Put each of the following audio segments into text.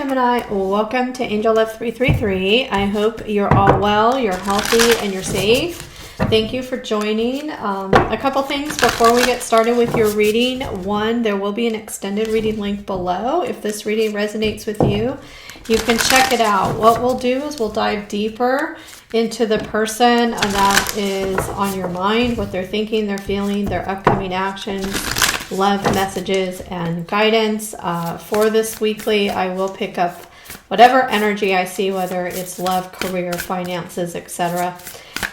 Gemini, welcome to Angel Love 333. I hope you're all well, you're healthy, and you're safe. Thank you for joining. A couple things before we get started with your reading. One, there will be an extended reading link below. If this reading resonates with you, you can check it out. What we'll do is we'll dive deeper into the person that is on your mind, what they're thinking, they're feeling, their upcoming actions, love messages, and guidance. For this weekly, I will pick up whatever energy I see, whether it's love, career, finances, etc.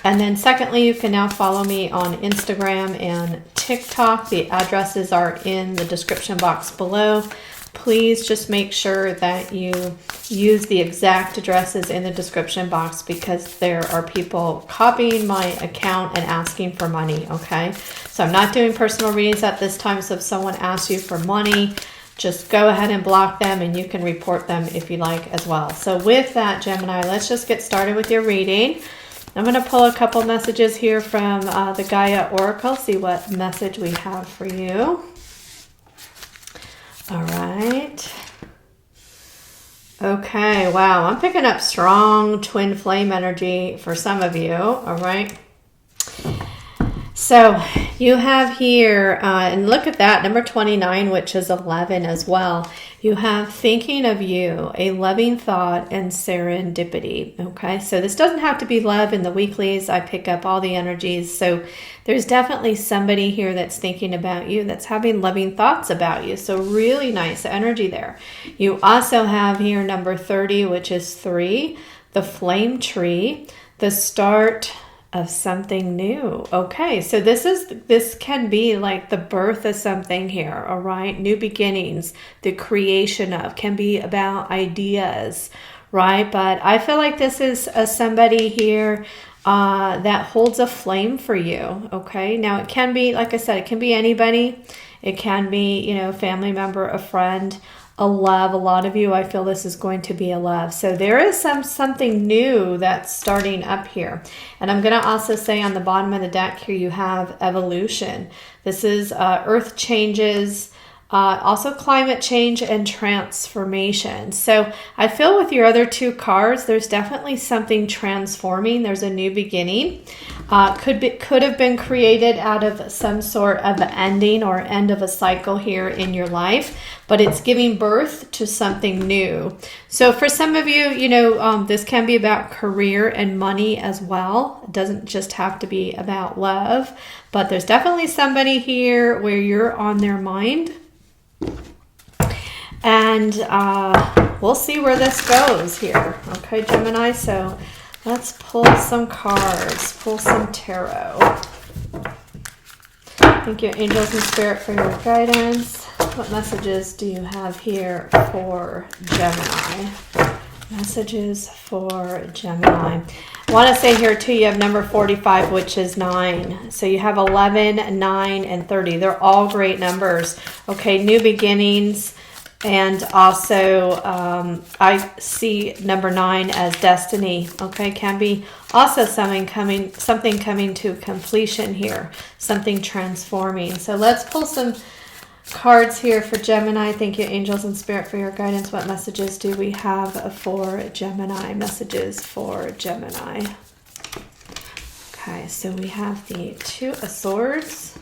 And then secondly, you can now follow me on Instagram and TikTok. The addresses are in the description box below. Please just make sure that you use the exact addresses in the description box because there are people copying my account and asking for money, okay? So I'm not doing personal readings at this time, so if someone asks you for money, just go ahead and block them and you can report them if you like as well. So with that, Gemini, let's just get started with your reading. I'm going to pull a couple messages here from the Gaia Oracle, see what message we have for you. All right. Okay, wow. I'm picking up strong twin flame energy for some of you. All right. So you have here, and look at that, number 29, which is 11 as well. You have thinking of you, a loving thought, and serendipity. Okay, so this doesn't have to be love. In the weeklies, I pick up all the energies. So there's definitely somebody here that's thinking about you, that's having loving thoughts about you. So really nice energy there. You also have here number 30, which is 3, the flame tree, the start of something new. Okay, so this can be like the birth of something here, all right? New beginnings, the creation of, can be about ideas, right? But I feel like this is somebody here that holds a flame for you, okay? Now it can be, like I said, it can be anybody. It can be, you know, family member, a friend, a love. A lot of you, I feel this is going to be a love. So there is something new that's starting up here. And I'm going to also say on the bottom of the deck here, you have evolution. This is earth changes, also climate change and transformation. So I feel with your other two cards, there's definitely something transforming. There's a new beginning. Could have been created out of some sort of ending or end of a cycle here in your life, but it's giving birth to something new. So for some of you, you know, this can be about career and money as well. It doesn't just have to be about love, but there's definitely somebody here where you're on their mind. And we'll see where this goes here. Okay, Gemini, so let's pull some cards, pull some tarot. Thank you, angels and spirit, for your guidance. What messages do you have here for Gemini? Messages for Gemini. I want to say here too, you have number 45, which is 9. So you have 11, 9, and 30. They're all great numbers. Okay, new beginnings. And also, I see number 9 as destiny. Okay, can be also something coming to completion here, something transforming. So let's pull some cards here for Gemini. Thank you, angels and spirit, for your guidance. What messages do we have for Gemini? Messages for Gemini. Okay, so we have the 2 of Swords.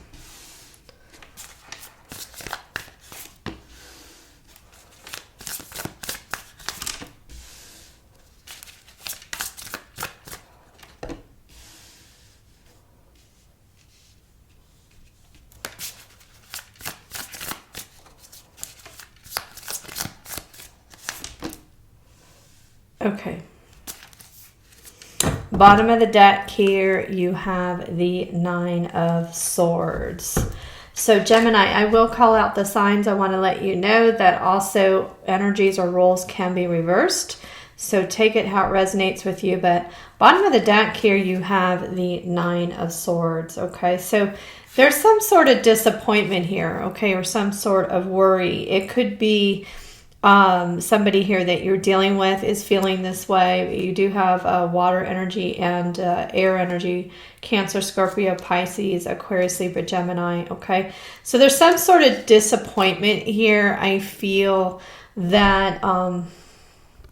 Okay. Bottom of the deck here, you have the 9 of Swords. So Gemini, I will call out the signs. I want to let you know that also energies or roles can be reversed. So take it how it resonates with you. But bottom of the deck here, you have the 9 of Swords. Okay, so there's some sort of disappointment here, okay, or some sort of worry. It could be somebody here that you're dealing with is feeling this way. You do have water energy and air energy, Cancer, Scorpio, Pisces, Aquarius, Libra, Gemini. Okay, so there's some sort of disappointment here. I feel that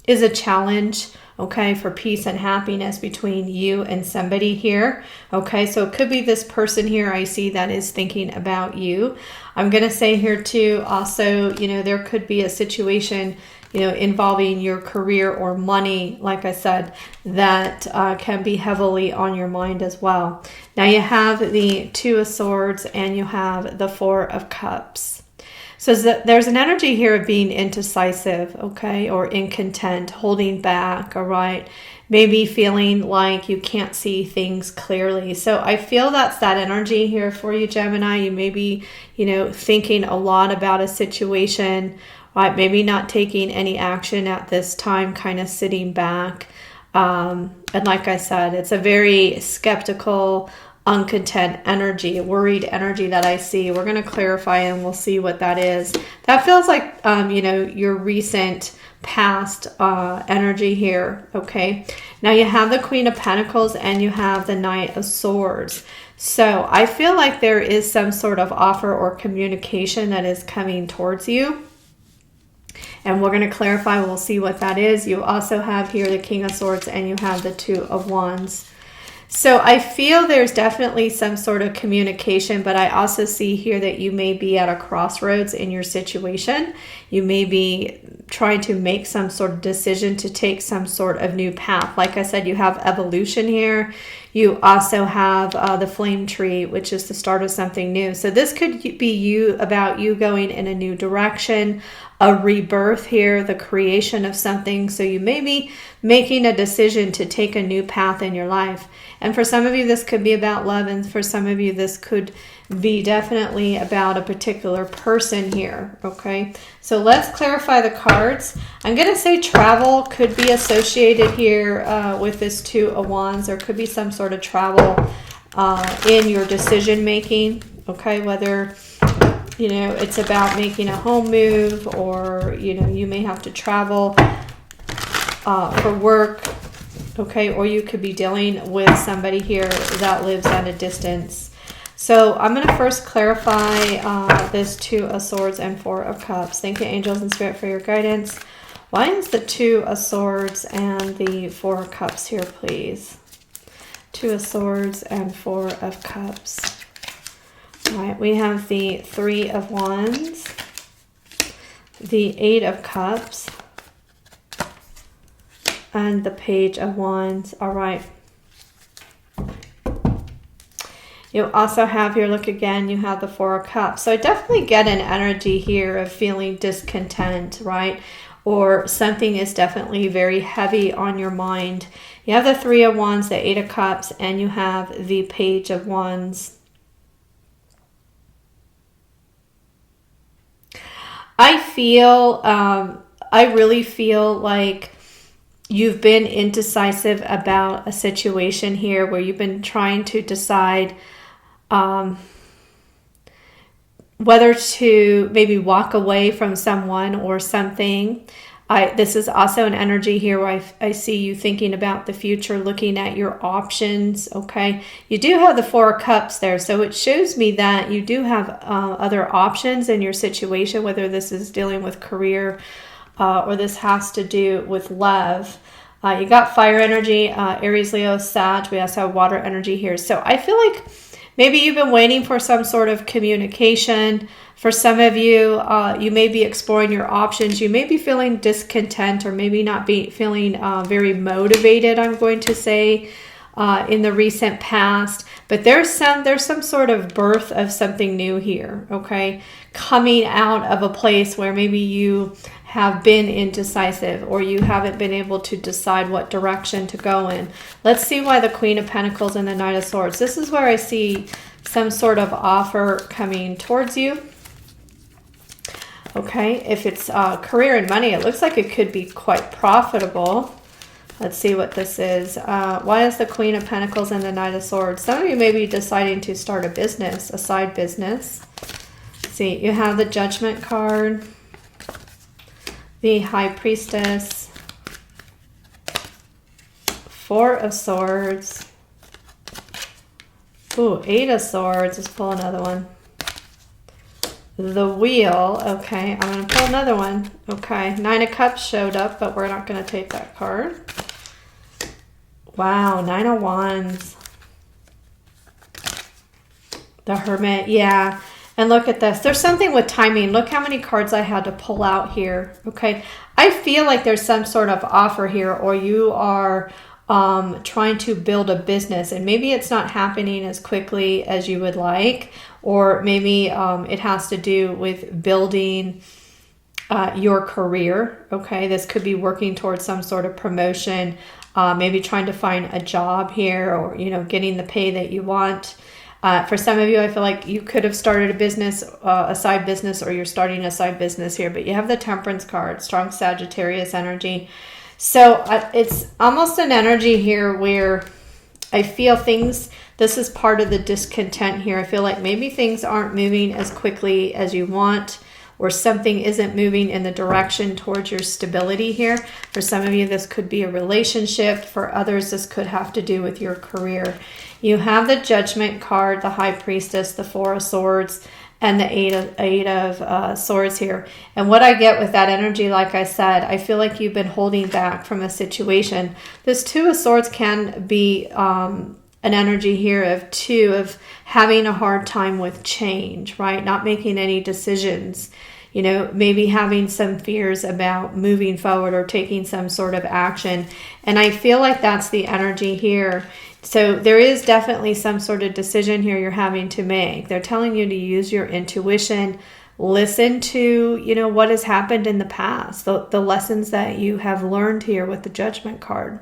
is a challenge, okay, for peace and happiness between you and somebody here, okay? So it could be this person here I see that is thinking about you. I'm going to say here too, also, you know, there could be a situation, you know, involving your career or money, like I said, that can be heavily on your mind as well. Now you have the Two of Swords and you have the Four of Cups. So there's an energy here of being indecisive, okay, or incontent, holding back, all right, maybe feeling like you can't see things clearly. So I feel that's that energy here for you, Gemini. You may be, you know, thinking a lot about a situation, right? Maybe not taking any action at this time, kind of sitting back. And like I said, it's a very skeptical, uncontent energy, worried energy that I see. We're going to clarify and we'll see what that is. That feels like, you know, your recent past energy here. Okay. Now you have the Queen of Pentacles and you have the Knight of Swords. So I feel like there is some sort of offer or communication that is coming towards you. And we're going to clarify. We'll see what that is. You also have here the King of Swords and you have the Two of Wands. So I feel there's definitely some sort of communication, but I also see here that you may be at a crossroads in your situation. You may be trying to make some sort of decision to take some sort of new path. Like I said, you have evolution here. You also have the flame tree, which is the start of something new. So this could be about you going in a new direction, a rebirth here, the creation of something. So you may be making a decision to take a new path in your life. And for some of you, this could be about love. And for some of you, this could be definitely about a particular person here. Okay, so let's clarify the cards. I'm going to say travel could be associated here with this Two of Wands. There could be some sort of travel in your decision making. Okay, whether, you know, it's about making a home move, or, you know, you may have to travel for work. Okay, or you could be dealing with somebody here that lives at a distance. So I'm going to first clarify this Two of Swords and Four of Cups. Thank you, angels and spirit, for your guidance. Why is the Two of Swords and the Four of Cups here, please? Two of Swords and Four of Cups. All right, we have the Three of Wands, the Eight of Cups, and the Page of Wands. All right. You also have here, look again, you have the Four of Cups. So I definitely get an energy here of feeling discontent, right? Or something is definitely very heavy on your mind. You have the Three of Wands, the Eight of Cups, and you have the Page of Wands. I really feel like you've been indecisive about a situation here where you've been trying to decide whether to maybe walk away from someone or something. This is also an energy here where I see you thinking about the future, looking at your options, okay? You do have the Four of Cups there, so it shows me that you do have other options in your situation, whether this is dealing with career or this has to do with love. You got fire energy, Aries, Leo, Sag. We also have water energy here. So I feel like maybe you've been waiting for some sort of communication. For some of you, you may be exploring your options. You may be feeling discontent or maybe not be feeling very motivated, I'm going to say, in the recent past. But there's some sort of birth of something new here, okay? Coming out of a place where maybe you have been indecisive or you haven't been able to decide what direction to go in. Let's see why the Queen of Pentacles and the Knight of Swords. This is where I see some sort of offer coming towards you. Okay, if it's career and money, it looks like it could be quite profitable. Let's see what this is. Why is the Queen of Pentacles and the Knight of Swords? Some of you may be deciding to start a business, a side business. Let's see, you have the Judgment card, the High Priestess, Four of Swords. Ooh, Eight of Swords. Let's pull another one. the Wheel. Okay, I'm going to pull another one. Okay, Nine of Cups showed up, but we're not going to take that card. Wow, Nine of Wands. The Hermit, yeah. And look at this. There's something with timing. Look how many cards I had to pull out here. Okay, I feel like there's some sort of offer here, or you are trying to build a business, and maybe it's not happening as quickly as you would like, or maybe it has to do with building your career. Okay, this could be working towards some sort of promotion, maybe trying to find a job here, or getting the pay that you want. For some of you, I feel like you could have started a business, a side business, or you're starting a side business here, but you have the Temperance card, strong Sagittarius energy. So it's almost an energy here where I feel things, this is part of the discontent here. I feel like maybe things aren't moving as quickly as you want, or something isn't moving in the direction towards your stability here. For some of you, this could be a relationship. For others, this could have to do with your career. You have the Judgment card, the High Priestess, the Four of Swords, and the Eight of Swords here. And what I get with that energy, like I said, I feel like you've been holding back from a situation. This Two of Swords can be an energy here of having a hard time with change, right? Not making any decisions. Maybe having some fears about moving forward or taking some sort of action. And I feel like that's the energy here. So there is definitely some sort of decision here you're having to make. They're telling you to use your intuition, listen to, what has happened in the past, the lessons that you have learned here with the Judgment card.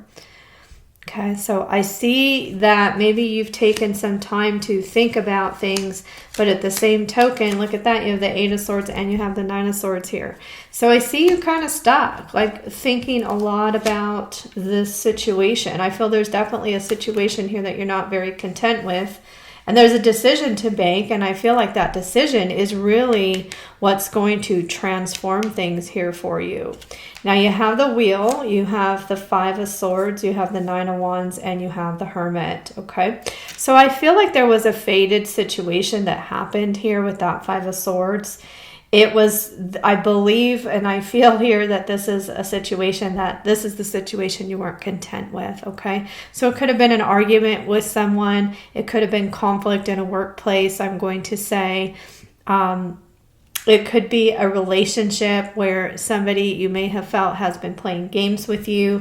Okay, so I see that maybe you've taken some time to think about things, but at the same token, look at that, you have the Eight of Swords and you have the Nine of Swords here. So I see you kind of stuck, like thinking a lot about this situation. I feel there's definitely a situation here that you're not very content with. And there's a decision to make, and I feel like that decision is really what's going to transform things here for you. Now you have the Wheel, you have the Five of Swords, you have the Nine of Wands, and you have the Hermit, okay? So I feel like there was a fated situation that happened here with that Five of Swords. It was, I believe, and I feel here that this is a situation this is the situation you weren't content with, okay? So it could have been an argument with someone. It could have been conflict in a workplace, I'm going to say. It could be a relationship where somebody you may have felt has been playing games with you.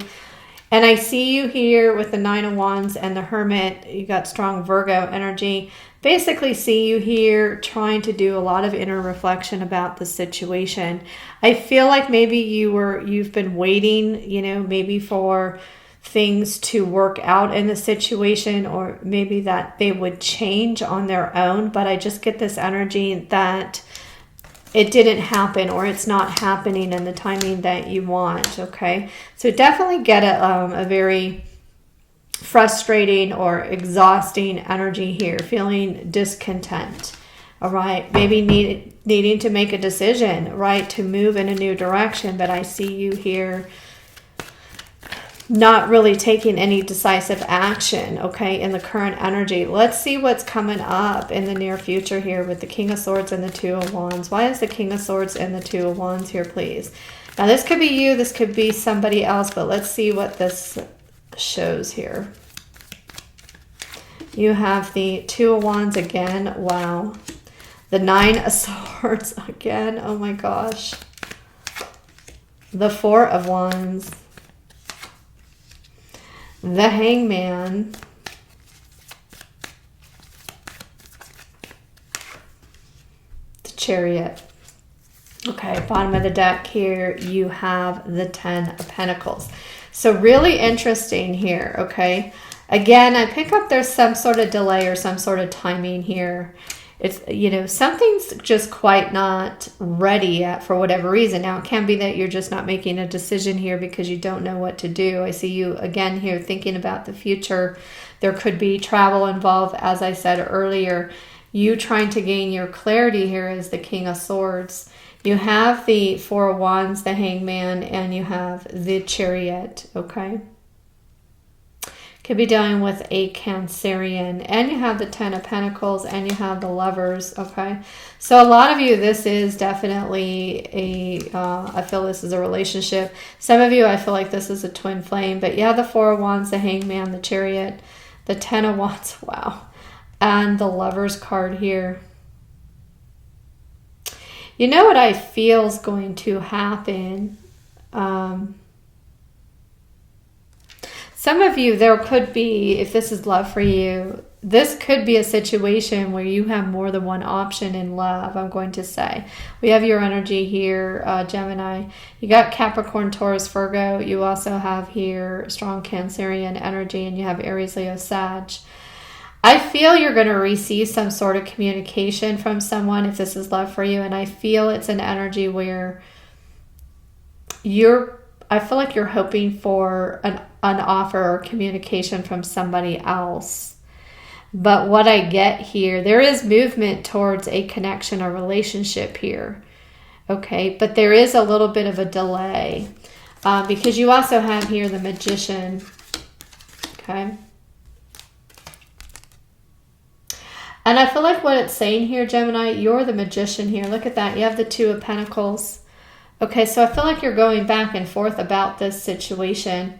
And I see you here with the Nine of Wands and the Hermit. You got strong Virgo energy. Basically see you here trying to do a lot of inner reflection about the situation. I feel like maybe you've been waiting, maybe for things to work out in the situation, or maybe that they would change on their own. But I just get this energy that it didn't happen, or it's not happening in the timing that you want, okay? So definitely get a very frustrating or exhausting energy here, feeling discontent, all right? Maybe needing to make a decision, right, to move in a new direction, but I see you here not really taking any decisive action, okay, in the current energy. Let's see what's coming up in the near future here with the King of Swords and the Two of Wands. Why is the King of Swords and the Two of Wands here, please? Now, this could be you, this could be somebody else, but let's see what this shows here. You have the Two of Wands again. Wow. The Nine of Swords again. Oh my gosh. The Four of Wands. The Hangman. The Chariot. Okay, bottom of the deck here, you have the Ten of Pentacles. So really interesting here, okay? Again, I pick up there's some sort of delay or some sort of timing here. It's, something's just quite not ready yet for whatever reason. Now, it can be that you're just not making a decision here because you don't know what to do. I see you again here thinking about the future. There could be travel involved, as I said earlier. You trying to gain your clarity here as the King of Swords. You have the Four of Wands, the Hangman, and you have the Chariot, okay? Could be dealing with a Cancerian. And you have the Ten of Pentacles and you have the Lovers, okay? So a lot of you, this is definitely I feel this is a relationship. Some of you, I feel like this is a twin flame. But you have the Four of Wands, the Hangman, the Chariot, the Ten of Wands, wow. And the Lovers card here. You know what I feel is going to happen? Some of you, there could be, if this is love for you, this could be a situation where you have more than one option in love, I'm going to say. We have your energy here, Gemini. You got Capricorn, Taurus, Virgo. You also have here strong Cancerian energy, and you have Aries, Leo, Sag. I feel you're going to receive some sort of communication from someone if this is love for you, and I feel it's an energy where I feel like you're hoping for an offer or communication from somebody else. But what I get here, there is movement towards a connection or relationship here. Okay, but there is a little bit of a delay because you also have here the Magician. Okay. And I feel like what it's saying here, Gemini, you're the Magician here. Look at that. You have the Two of Pentacles. Okay, so I feel like you're going back and forth about this situation.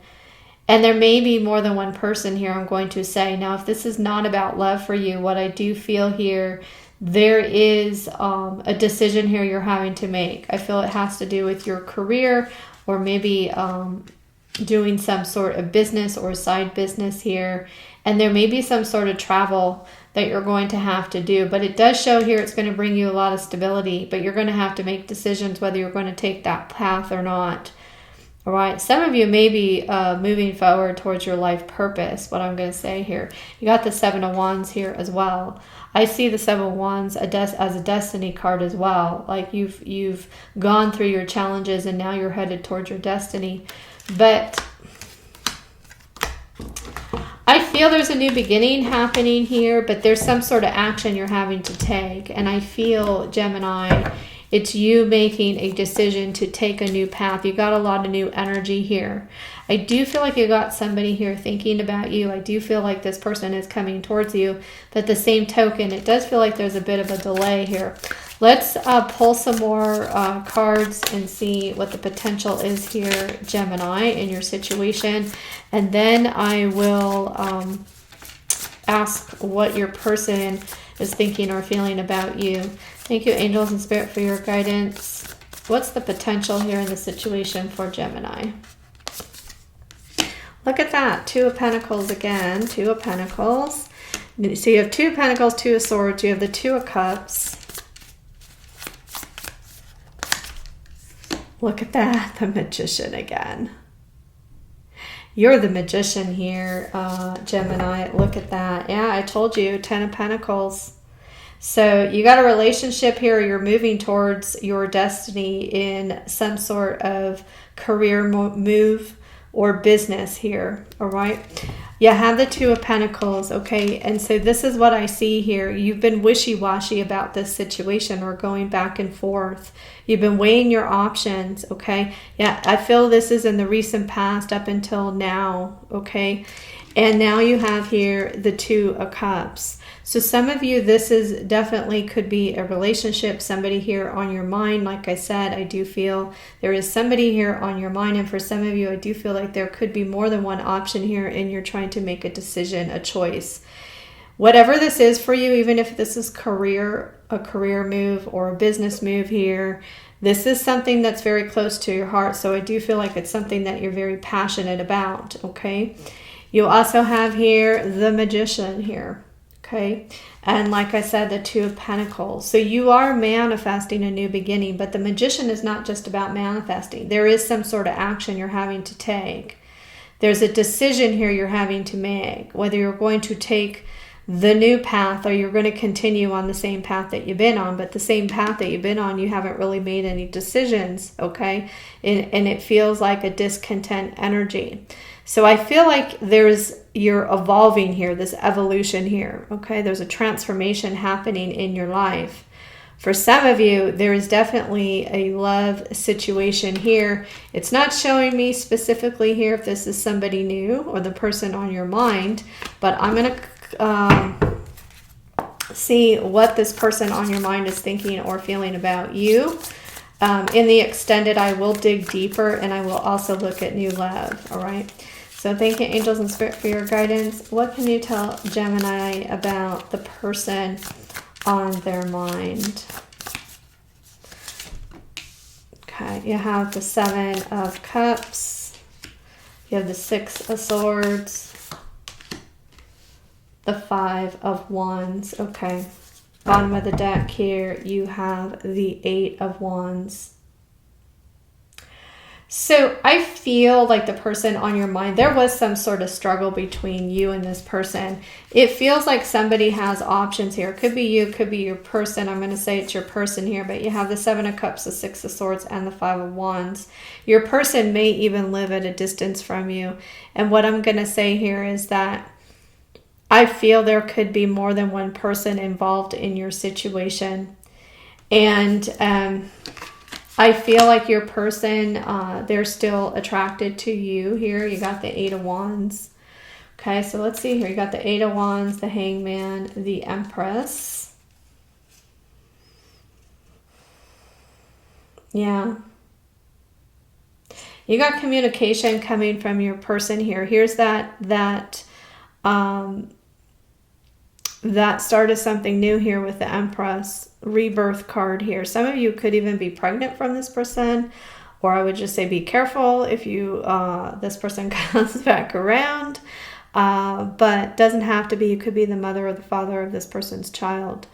And there may be more than one person here, I'm going to say. Now, if this is not about love for you, what I do feel here, there is a decision here you're having to make. I feel it has to do with your career or maybe doing some sort of business or side business here. And there may be some sort of travel that you're going to have to do. But it does show here it's going to bring you a lot of stability. But you're going to have to make decisions whether you're going to take that path or not. All right. Some of you may be moving forward towards your life purpose, what I'm going to say here. You got the Seven of Wands here as well. I see the Seven of Wands as a destiny card as well. Like you've gone through your challenges and now you're headed towards your destiny. But I feel there's a new beginning happening here, but there's some sort of action you're having to take. And I feel, Gemini, it's you making a decision to take a new path. You got a lot of new energy here. I do feel like you got somebody here thinking about you. I do feel like this person is coming towards you. But at the same token, it does feel like there's a bit of a delay here. Let's pull some more cards and see what the potential is here, Gemini, in your situation. And then I will ask what your person is thinking or feeling about you. Thank you, angels and spirit, for your guidance. What's the potential here in the situation for Gemini? Look at that. Two of Pentacles again. Two of Pentacles. So you have Two of Pentacles, Two of Swords. You have the Two of Cups. Look at that. The Magician again. You're the Magician here, Gemini. Look at that. Yeah, I told you. Ten of Pentacles. So you got a relationship here. You're moving towards your destiny in some sort of career move or business here. All right. You have the Two of Pentacles. Okay. And so this is what I see here. You've been wishy-washy about this situation or going back and forth. You've been weighing your options. Okay. Yeah. I feel this is in the recent past up until now. Okay. And now you have here the Two of Cups. So some of you, this is definitely could be a relationship, somebody here on your mind. Like I said, I do feel there is somebody here on your mind. And for some of you, I do feel like there could be more than one option here and you're trying to make a decision, a choice. Whatever this is for you, even if this is a career move or a business move here, this is something that's very close to your heart. So I do feel like it's something that you're very passionate about, okay? You also have here the Magician here. Okay, and like I said, the Two of Pentacles. So you are manifesting a new beginning, but the Magician is not just about manifesting. There is some sort of action you're having to take. There's a decision here you're having to make, whether you're going to take the new path or you're going to continue on the same path that you've been on. But the same path that you've been on, you haven't really made any decisions, okay? And it feels like a discontent energy. So I feel like you're evolving here, this evolution here, okay? There's a transformation happening in your life, For some of you, there is definitely a love situation here. It's not showing me specifically here if this is somebody new or the person on your mind, but I'm going to see what this person on your mind is thinking or feeling about you. In the extended, I will dig deeper, and I will also look at new love. All right. So thank you, angels and spirit, for your guidance. What can you tell Gemini about the person on their mind? Okay, you have the 7 of Cups. You have the 6 of Swords. The 5 of Wands. Okay. Bottom of the deck here, you have the 8 of Wands. So I feel like the person on your mind, there was some sort of struggle between you and this person. It feels like somebody has options here. It could be you, it could be your person. I'm going to say it's your person here, but you have the 7 of Cups, the 6 of Swords, and the 5 of Wands. Your person may even live at a distance from you. And what I'm going to say here is that I feel there could be more than one person involved in your situation. And I feel like your person, they're still attracted to you here. You got the 8 of Wands. Okay, so let's see here. You got the 8 of Wands, the Hangman, the Empress. Yeah. You got communication coming from your person here. Here's that start of something new here with the Empress rebirth card here. Some of you could even be pregnant from this person, or I would just say be careful if you this person comes back around, but doesn't have to be. You could be the mother or the father of this person's child.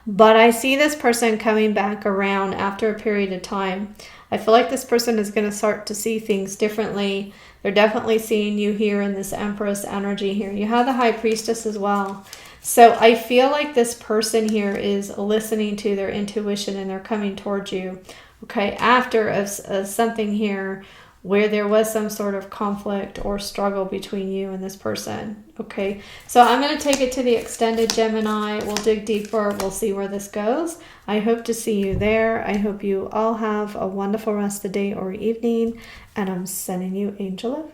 But I see this person coming back around after a period of time. I feel like this person is going to start to see things differently. They're definitely seeing you here in this Empress energy here. You have the High Priestess as well. So I feel like this person here is listening to their intuition and they're coming towards you, okay, after something here where there was some sort of conflict or struggle between you and this person, okay? So I'm going to take it to the extended, Gemini. We'll dig deeper. We'll see where this goes. I hope to see you there. I hope you all have a wonderful rest of the day or evening, and I'm sending you angel love.